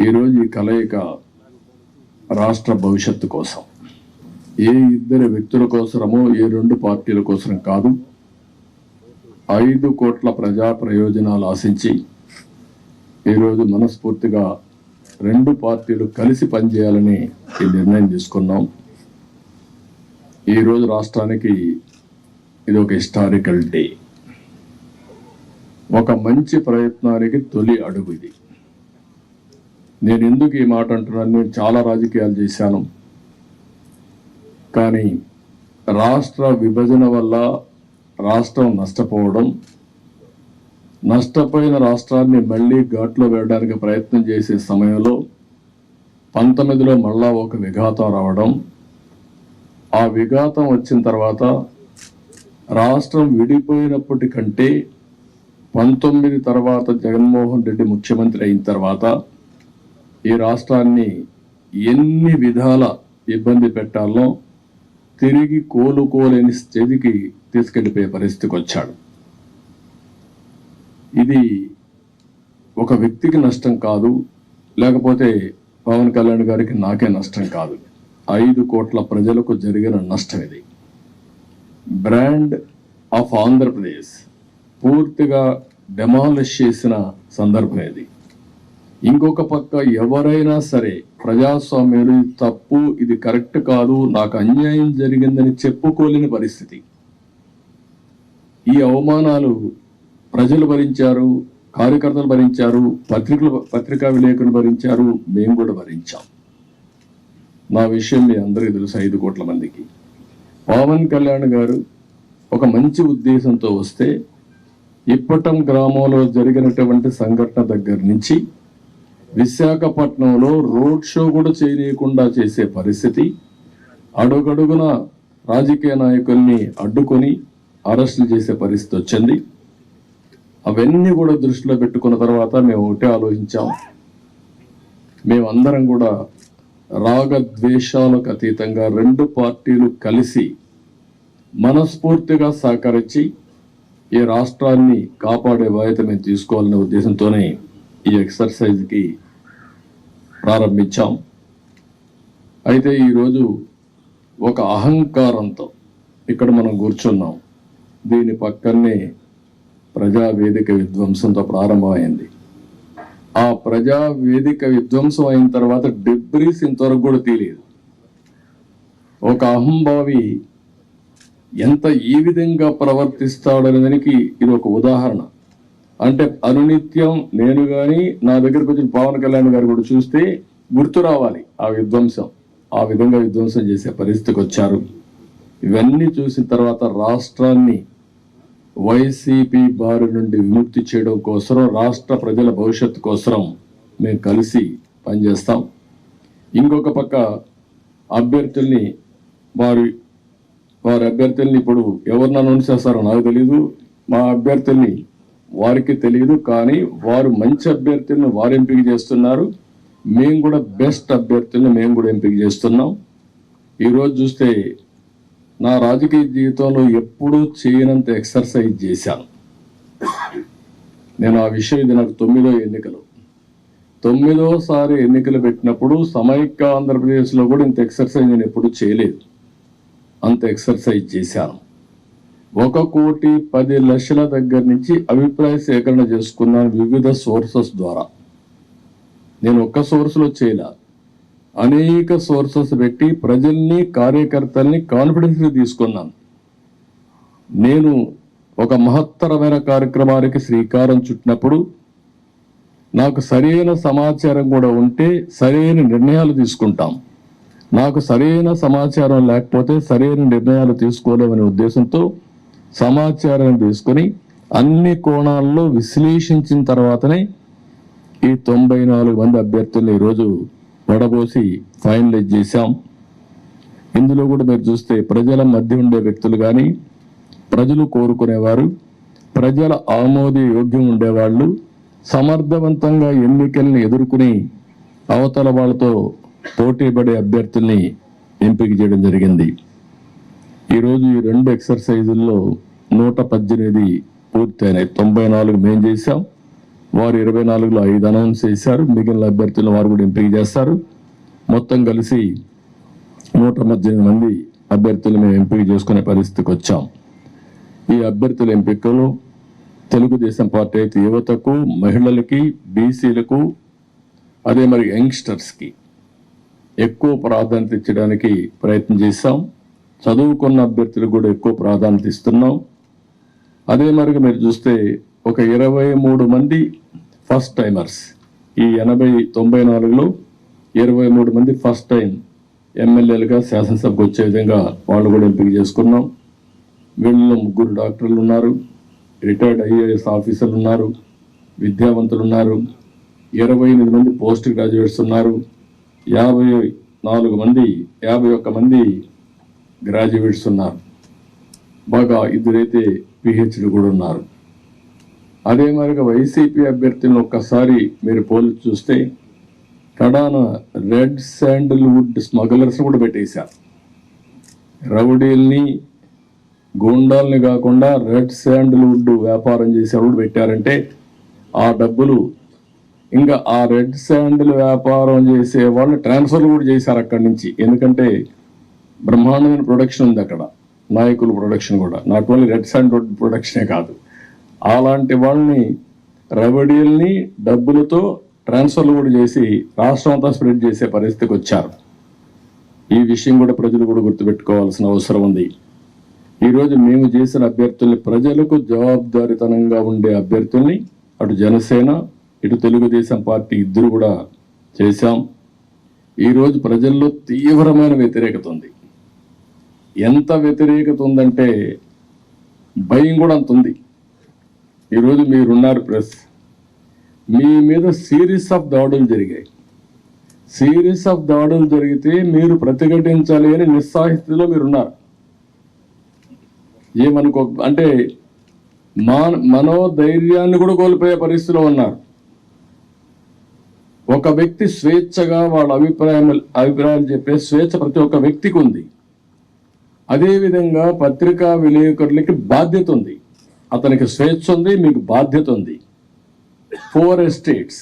ఈరోజు ఈ కలయిక రాష్ట్ర భవిష్యత్తు కోసం, ఏ ఇద్దరు వ్యక్తుల కోసమో ఏ రెండు పార్టీల కోసం కాదు, 5 కోట్ల ప్రజా ప్రయోజనాలు ఆశించి ఈరోజు మనస్ఫూర్తిగా 2 పార్టీలు కలిసి పనిచేయాలని ఈ నిర్ణయం తీసుకున్నాం. ఈరోజు రాష్ట్రానికి ఇది ఒక హిస్టారికల్ డే, ఒక మంచి ప్రయత్నానికి తొలి అడుగు ఇది. నేను ఎందుకు ఈ మాట అంటున్నాను? నేను చాలా రాజకీయాలు చేశాను, కానీ రాష్ట్ర విభజన వల్ల రాష్ట్రం నష్టపోవడం, నష్టపోయిన రాష్ట్రాన్ని మళ్ళీ ఘాట్లో వేయడానికి ప్రయత్నం చేసే సమయంలో 19లో మళ్ళా ఒక విఘాతం రావడం, ఆ విఘాతం వచ్చిన తర్వాత రాష్ట్రం విడిపోయినప్పటికంటే 19 తర్వాత జగన్మోహన్ రెడ్డి ముఖ్యమంత్రి అయిన తర్వాత ఈ రాష్ట్రాన్ని ఎన్ని విధాల ఇబ్బంది పెట్టాలో తిరిగి కోలుకోలేని స్థితికి తీసుకెళ్లిపోయే పరిస్థితికి వచ్చాడు. ఇది ఒక వ్యక్తికి నష్టం కాదు, లేకపోతే పవన్ కళ్యాణ్ గారికి నాకే నష్టం కాదు, 5 కోట్ల ప్రజలకు జరిగిన నష్టం ఇది. బ్రాండ్ ఆఫ్ ఆంధ్రప్రదేశ్ పూర్తిగా డెమాలిష్ చేసిన సందర్భం ఇది. ఇంకొక పక్క ఎవరైనా సరే ప్రజాస్వామ్యులు తప్పు, ఇది కరెక్ట్ కాదు, నాకు అన్యాయం జరిగిందని చెప్పుకోలేని పరిస్థితి. ఈ అవమానాలు ప్రజలు భరించారు, కార్యకర్తలు భరించారు, పత్రికా విలేకరులు భరించారు, మేము కూడా భరించాం. నా విషయం మీ అందరికీ తెలుసు. 5 కోట్ల మందికి పవన్ కళ్యాణ్ గారు ఒక మంచి ఉద్దేశంతో వస్తే ఇప్పటం గ్రామంలో జరిగినటువంటి సంఘటన దగ్గర నుంచి విశాఖపట్నంలో రోడ్ షో కూడా చేయకుండా చేసే పరిస్థితి, అడుగడుగున రాజకీయ నాయకుల్ని అడ్డుకొని అరెస్టులు చేసే పరిస్థితి వచ్చింది. అవన్నీ కూడా దృష్టిలో పెట్టుకున్న తర్వాత మేము ఒకటే ఆలోచించాం, మేమందరం కూడా రాగద్వేషాలకు అతీతంగా 2 పార్టీలు కలిసి మనస్ఫూర్తిగా సహకరించి ఈ రాష్ట్రాన్ని కాపాడే బాధ్యత మేము తీసుకోవాలనే ఉద్దేశంతోనే ఈ ఎక్సర్సైజ్కి ప్రారంభించాం. అయితే ఈరోజు ఒక అహంకారంతో ఇక్కడ మనం కూర్చున్నాం. దీని పక్కనే ప్రజావేదిక విధ్వంసంతో ప్రారంభమైంది. ఆ ప్రజావేదిక విధ్వంసం అయిన తర్వాత డెబ్రీస్ ఇంతవరకు కూడా తెలియదు. ఒక అహంభావి ఎంత ఈ విధంగా ప్రవర్తిస్తాడనేదానికి ఇది ఒక ఉదాహరణ. అంటే అనునిత్యం నేను కానీ నా దగ్గరకు వచ్చిన పవన్ కళ్యాణ్ గారు కూడా చూస్తే గుర్తు రావాలి ఆ విధ్వంసం. ఆ విధంగా విధ్వంసం చేసే పరిస్థితికి వచ్చారు. ఇవన్నీ చూసిన తర్వాత రాష్ట్రాన్ని వైసీపీ బారి నుండి విముక్తి చేయడం కోసం, రాష్ట్ర ప్రజల భవిష్యత్తు కోసం మేము కలిసి పనిచేస్తాం. ఇంకొక పక్క అభ్యర్థుల్ని వారి అభ్యర్థుల్ని ఇప్పుడు ఎవరిని అనౌన్స్ చేస్తారో నాకు తెలియదు, మా అభ్యర్థుల్ని వారికి తెలియదు, కానీ వారు మంచి అభ్యర్థులను వారు ఎంపిక చేస్తున్నారు. మేము కూడా బెస్ట్ అభ్యర్థులను మేము కూడా ఎంపిక చేస్తున్నాం. ఈరోజు చూస్తే నా రాజకీయ జీవితంలో ఎప్పుడూ చేయనంత ఎక్సర్సైజ్ చేశాను నేను. ఆ విషయం ఇది నాకు 9వ ఎన్నికలు, 9వసారి ఎన్నికలు పెట్టినప్పుడు సమైక్య ఆంధ్రప్రదేశ్లో కూడా ఇంత ఎక్సర్సైజ్ నేను ఎప్పుడూ చేయలేదు. అంత ఎక్సర్సైజ్ చేశాను. 1,10,00,000 దగ్గర నుంచి అభిప్రాయ సేకరణ చేసుకున్నాను వివిధ సోర్సెస్ ద్వారా. నేను ఒక్క సోర్స్లో చేయలే, అనేక సోర్సెస్ పెట్టి ప్రజల్ని, కార్యకర్తల్ని కాన్ఫిడెన్స్ తీసుకున్నాను. నేను ఒక మహత్తరమైన కార్యక్రమానికి శ్రీకారం చుట్టినప్పుడు నాకు సరైన సమాచారం కూడా ఉంటే సరైన నిర్ణయాలు తీసుకుంటాం. నాకు సరైన సమాచారం లేకపోతే సరైన నిర్ణయాలు తీసుకోలేమనే ఉద్దేశంతో సమాచారాన్ని తీసుకొని అన్ని కోణాల్లో విశ్లేషించిన తర్వాతనే ఈ 94 మంది అభ్యర్థుల్ని ఈరోజు వడబోసి ఫైనలైజ్ చేశాం. ఇందులో కూడా మీరు చూస్తే ప్రజల మధ్య ఉండే వ్యక్తులు కానీ, ప్రజలు కోరుకునేవారు, ప్రజల ఆమోదయోగ్యం ఉండేవాళ్ళు, సమర్థవంతంగా ఎన్నికల్ని ఎదుర్కొని అవతల వాళ్ళతో పోటీపడే అభ్యర్థుల్ని ఎంపిక చేయడం జరిగింది. ఈరోజు ఈ 2 ఎక్సర్సైజుల్లో 118 పూర్తయినాయి. 94 మేము చేశాం, వారు 24లో 5 అనౌన్స్ చేశారు. మిగిలిన అభ్యర్థులను వారు కూడా ఎంపిక చేస్తారు. మొత్తం కలిసి 118 మంది అభ్యర్థులు మేము ఎంపిక చేసుకునే పరిస్థితికి వచ్చాం. ఈ అభ్యర్థుల ఎంపికలో తెలుగుదేశం పార్టీ అయితే యువతకు, మహిళలకి, బీసీలకు, అదే మరి యంగ్స్టర్స్కి ఎక్కువ ప్రాధాన్యత ఇచ్చడానికి ప్రయత్నం చేశాం. చదువుకున్న అభ్యర్థులకు కూడా ఎక్కువ ప్రాధాన్యత ఇస్తున్నాం. అదే మరి మీరు చూస్తే ఒక 23 మంది ఫస్ట్ టైమర్స్, ఈ 94లో 23 మంది ఫస్ట్ టైం ఎమ్మెల్యేలుగా శాసనసభకు వచ్చే విధంగా వాళ్ళు కూడా ఎంపిక చేసుకున్నాం. వీళ్ళలో 3 డాక్టర్లు ఉన్నారు, రిటైర్డ్ ఐఏఎస్ ఆఫీసర్లు ఉన్నారు, విద్యావంతులు ఉన్నారు, 28 మంది పోస్ట్ గ్రాడ్యుయేట్స్ ఉన్నారు, 51 మంది గ్రాడ్యుయేట్స్ ఉన్నారు, బాగా 2 అయితే పిహెచ్డి కూడా ఉన్నారు. అదే మరిగా వైసీపీ అభ్యర్థులను ఒక్కసారి మీరు పోల్చి చూస్తే కడాన రెడ్ శాండిల్వుడ్ స్మగ్లర్స్ కూడా పెట్టేశారు. రౌడీల్ని, గూండాల్ని కాకుండా రెడ్ శాండిల్వుడ్ వ్యాపారం చేసేవాడు పెట్టారంటే ఆ డబ్బులు ఇంకా ఆ రెడ్ శాండిల్ వ్యాపారం చేసే వాళ్ళు ట్రాన్స్ఫర్లు కూడా చేశారు అక్కడి నుంచి. ఎందుకంటే బ్రహ్మాండమైన ప్రొడక్షన్ ఉంది అక్కడ, నాయకుల ప్రొడక్షన్ కూడా, నాట్ ఓన్లీ రెడ్ శాండిల్వుడ్ ప్రొడక్షనే కాదు. అలాంటి వాళ్ళని, రౌడీల్ని డబ్బులతో ట్రాన్స్ఫర్లు కూడా చేసి రాష్ట్రం అంతా స్ప్రెడ్ చేసే పరిస్థితికి వచ్చారు. ఈ విషయం కూడా ప్రజలు కూడా గుర్తుపెట్టుకోవాల్సిన అవసరం ఉంది. ఈరోజు మేము చేసిన అభ్యర్థుల్ని, ప్రజలకు జవాబుదారీతనంగా ఉండే అభ్యర్థుల్ని అటు జనసేన ఇటు తెలుగుదేశం పార్టీ ఇద్దరు కూడా చేశాం. ఈరోజు ప్రజల్లో తీవ్రమైన వ్యతిరేకత ఉంది. ఎంత వ్యతిరేకత ఉందంటే భయం కూడా అంత ఉంది. ఈరోజు మీరున్నారు ప్రెస్, మీ మీద సిరీస్ ఆఫ్ దాడులు జరిగాయి. సిరీస్ ఆఫ్ దాడులు జరిగితే మీరు ప్రతిఘటించాలి అని నిస్సాహితిలో మీరున్నారు. ఏమనుకో అంటే మనోధైర్యాన్ని కూడా కోల్పోయే పరిస్థితిలో ఉన్నారు. ఒక వ్యక్తి స్వేచ్ఛగా వాళ్ళ అభిప్రాయాలు చెప్పే స్వేచ్ఛ ప్రతి ఒక్క వ్యక్తికి ఉంది. అదేవిధంగా పత్రికా విలేకరులకి బాధ్యత ఉంది. అతనికి స్వేచ్ఛ ఉంది, మీకు బాధ్యత ఉంది. 4 ఎస్టేట్స్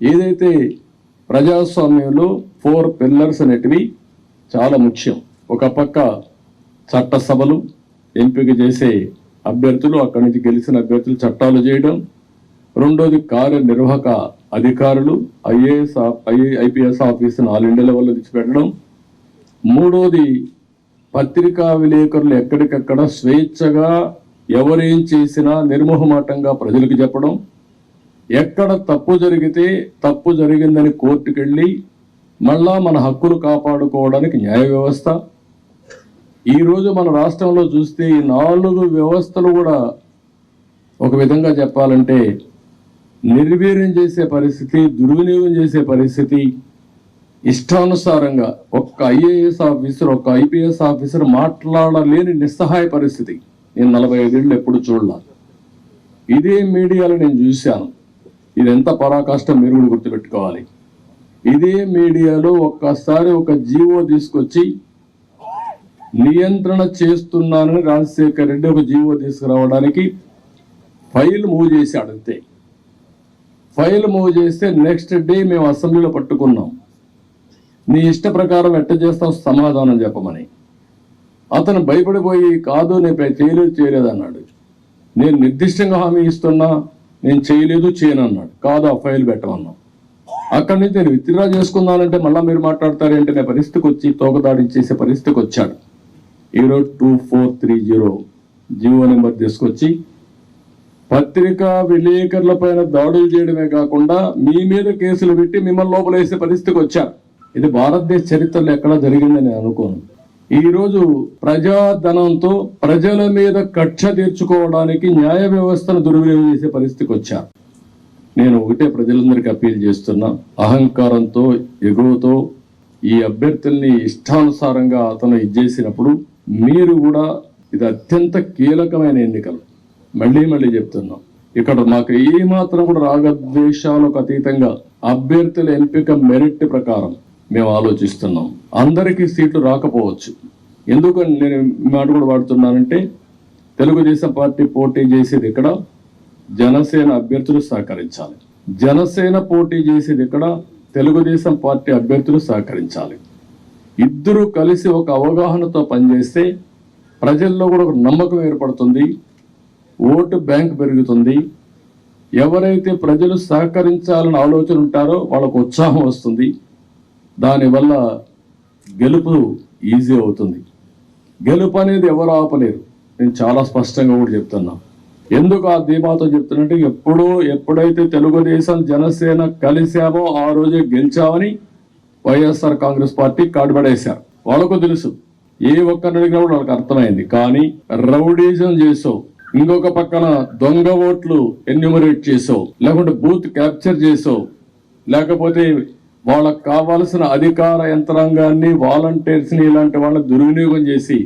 ఏదైతే ప్రజాస్వామ్యంలో 4 పిల్లర్స్ అనేటివి చాలా ముఖ్యం. ఒక పక్క చట్టసభలు, ఎంపిక చేసే అభ్యర్థులు, అక్కడి నుంచి గెలిచిన అభ్యర్థులు చట్టాలు చేయడం. రెండోది కార్యనిర్వాహక అధికారులు, ఐపీఎస్ ఆఫీసును ఆల్ ఇండియా లెవెల్లో తెచ్చిపెట్టడం. మూడోది పత్రికా విలేకరులు ఎక్కడికక్కడ స్వేచ్ఛగా ఎవరేం చేసినా నిర్మోహమాటంగా ప్రజలకు చెప్పడం. ఎక్కడ తప్పు జరిగితే తప్పు జరిగిందని కోర్టుకు వెళ్ళి మళ్ళా మన హక్కులు కాపాడుకోవడానికి న్యాయ వ్యవస్థ. ఈరోజు మన రాష్ట్రంలో చూస్తే ఈ 4 వ్యవస్థలు కూడా ఒక విధంగా చెప్పాలంటే నిర్వీర్యం చేసే పరిస్థితి, దుర్వినియోగం చేసే పరిస్థితి. ఇష్టానుసారంగా ఒక్క ఐఏఎస్ ఆఫీసర్, ఒక్క ఐపీఎస్ ఆఫీసర్ మాట్లాడలేని నిస్సహాయ పరిస్థితి నేను 45 ఏళ్ళు ఎప్పుడు చూడలా. ఇదే మీడియాలో నేను చూశాను. ఇది ఎంత పరాకాష్టం మీరు కూడా గుర్తుపెట్టుకోవాలి. ఇదే మీడియాలో ఒక్కసారి ఒక జీవో తీసుకొచ్చి నియంత్రణ చేస్తున్నానని రాజశేఖర్ రెడ్డి ఒక జీవో తీసుకురావడానికి ఫైల్ మూవ్ చేశాడు అంతే. ఫైల్ మూవ్ చేస్తే నెక్స్ట్ డే మేము అసెంబ్లీలో పట్టుకున్నాం. నీ ఇష్ట ప్రకారం ఎట్ట చేస్తావు సమాధానం చెప్పమని. అతను భయపడిపోయి కాదు నేను చేయలేదు అన్నాడు. నేను నిర్దిష్టంగా హామీ ఇస్తున్నా, నేను చేయను అన్నాడు. కాదు ఆ ఫైల్ పెట్టమన్నాం. అక్కడి నుంచి నేను విత్డ్రా చేసుకున్నానంటే మళ్ళీ మీరు మాట్లాడతారేంటే నేను పరిస్థితికి వచ్చి తోకదాడి చేసే పరిస్థితికి వచ్చాడు. ఈరోజు 2430 జీవో నెంబర్ తీసుకొచ్చి పత్రికా విలేకరుల పైన దాడులు చేయడమే కాకుండా మీ మీద కేసులు పెట్టి మిమ్మల్ని లోపలేసే పరిస్థితికి వచ్చారు. ఇది భారతదేశ చరిత్రలో ఎక్కడా జరిగిందని నేను అనుకోను. ఈరోజు ప్రజాధనంతో ప్రజల మీద కక్ష తీర్చుకోవడానికి న్యాయ వ్యవస్థను దుర్వినియోగం చేసే పరిస్థితికి వచ్చారు. నేను ఒకటే ప్రజలందరికీ అప్పీల్ చేస్తున్నా, అహంకారంతో ఎగువతో ఈ అభ్యర్థుల్ని ఇష్టానుసారంగా అతను ఇచ్చేసినప్పుడు మీరు కూడా, ఇది అత్యంత కీలకమైన ఎన్నికలు. మళ్ళీ చెప్తున్నాం, ఇక్కడ మాకు ఏమాత్రం కూడా రాగద్వేషాలకు అతీతంగా అభ్యర్థుల ఎంపిక మెరిట్ ప్రకారం మేము ఆలోచిస్తున్నాం. అందరికీ సీట్లు రాకపోవచ్చు. ఎందుకని నేను మాట కూడా వాడుతున్నానంటే తెలుగుదేశం పార్టీ పోటీ చేసేది ఇక్కడ జనసేన అభ్యర్థులు సహకరించాలి. జనసేన పోటీ చేసేది ఇక్కడ, తెలుగుదేశం పార్టీ అభ్యర్థులు సహకరించాలి. ఇద్దరు కలిసి ఒక అవగాహనతో పనిచేస్తే ప్రజల్లో కూడా ఒక నమ్మకం ఏర్పడుతుంది, ఓటు బ్యాంక్ పెరుగుతుంది. ఎవరైతే ప్రజలు సహకరించాలని ఆలోచన ఉంటారో వాళ్ళకు ఉత్సాహం వస్తుంది. దానివల్ల గెలుపు ఈజీ అవుతుంది. గెలుపు అనేది ఎవరు ఆపలేరు. నేను చాలా స్పష్టంగా కూడా చెప్తున్నా. ఎందుకు ఆ ధీమాతో చెప్తున్నట్టు, ఎప్పుడైతే తెలుగుదేశం జనసేన కలిశామో ఆ రోజే గెలిచామని వైఎస్ఆర్ కాంగ్రెస్ పార్టీ కాడుపడేశారు. వాళ్ళకు తెలుసు, ఏ ఒక్కరిని అడిగినా కూడా వాళ్ళకి అర్థమైంది. కానీ రౌడీజం చేసో, ఇంకొక పక్కన దొంగ ఓట్లు ఎన్యూమరేట్ చేసో, లేకుంటే బూత్ క్యాప్చర్ చేసో, లేకపోతే వాళ్ళకు కావాల్సిన అధికార యంత్రాంగాన్ని, వాలంటీర్స్ ని, ఇలాంటి వాళ్ళని దుర్వినియోగం చేసి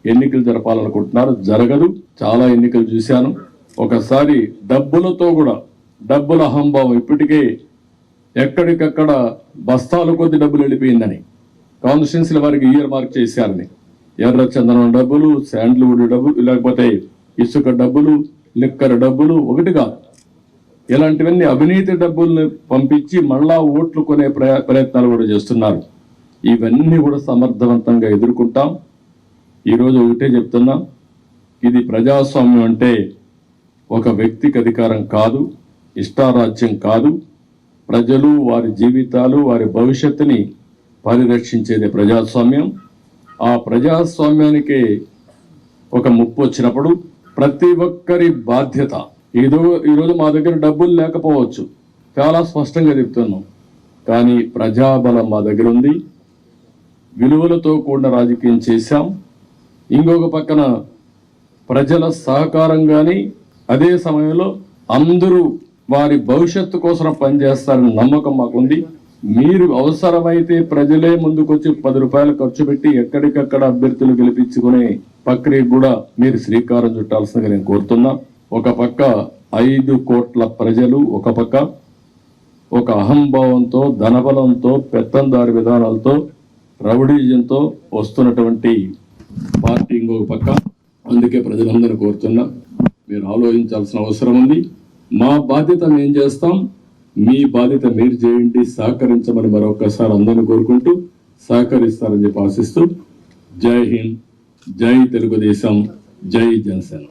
ఎన్నికలు జరపాలనుకుంటున్నారు. జరగదు. చాలా ఎన్నికలు చూశాను. ఒకసారి డబ్బులతో కూడా, డబ్బుల అహంభావం ఇప్పటికే ఎక్కడికక్కడ బస్తాల కొద్ది డబ్బులు వెళ్ళిపోయిందని, కాన్స్టిట్యున్సీల వారికి ఇయర్ మార్క్ చేశారని, ఎర్ర చందనం డబ్బులు, శాండ్ల్వుడ్ డబ్బులు, లేకపోతే ఇసుక డబ్బులు, లిక్కర్ డబ్బులు, ఒకటి కాదు, ఇలాంటివన్నీ అవినీతి డబ్బుల్ని పంపించి మళ్ళా ఓట్లు కొనే ప్రయత్నాలు కూడా చేస్తున్నారు. ఇవన్నీ కూడా సమర్థవంతంగా ఎదుర్కొంటాం. ఈరోజు ఒకటే చెప్తున్నా, ఇది ప్రజాస్వామ్యం అంటే ఒక వ్యక్తికి అధికారం కాదు, ఇష్టారాజ్యం కాదు. ప్రజలు వారి జీవితాలు, వారి భవిష్యత్తుని పరిరక్షించేది ప్రజాస్వామ్యం. ఆ ప్రజాస్వామ్యానికి ఒక ముప్పు వచ్చినప్పుడు ప్రతి ఒక్కరి బాధ్యత. ఈరోజు మా దగ్గర డబ్బులు లేకపోవచ్చు, చాలా స్పష్టంగా చెప్తున్నాం. కానీ ప్రజాబలం మా దగ్గర ఉంది. విలువలతో కూడిన రాజకీయం చేశాం. ఇంకొక పక్కన ప్రజల సహకారం కానీ, అదే సమయంలో అందరూ వారి భవిష్యత్తు కోసం పనిచేస్తారని నమ్మకం మాకుంది. మీరు అవసరమైతే ప్రజలే ముందుకొచ్చి 10 రూపాయలు ఖర్చు పెట్టి ఎక్కడికక్కడ అభ్యర్థులు గెలిపించుకునే ప్రక్రియ కూడా మీరు శ్రీకారం చుట్టాల్సిందిగా నేను కోరుతున్నా. ఒక పక్క 5 కోట్ల ప్రజలు, ఒక పక్క ఒక అహంభావంతో, ధనబలంతో, పెత్తందారి విధానాలతో, రౌడీజంతో వస్తున్నటువంటి పార్టీ ఇంకొక పక్క. అందుకే ప్రజలందరూ కోరుతున్నా, మీరు ఆలోచించాల్సిన అవసరం ఉంది. మా బాధ్యత మేము చేస్తాం, మీ బాధ్యత మీరు చేయండి, సహకరించమని మరొకసారి అందరిని కోరుకుంటూ సహకరిస్తారని చెప్పి ఆశిస్తూ, జై హింద్, జై తెలుగుదేశం, జై జనసేన.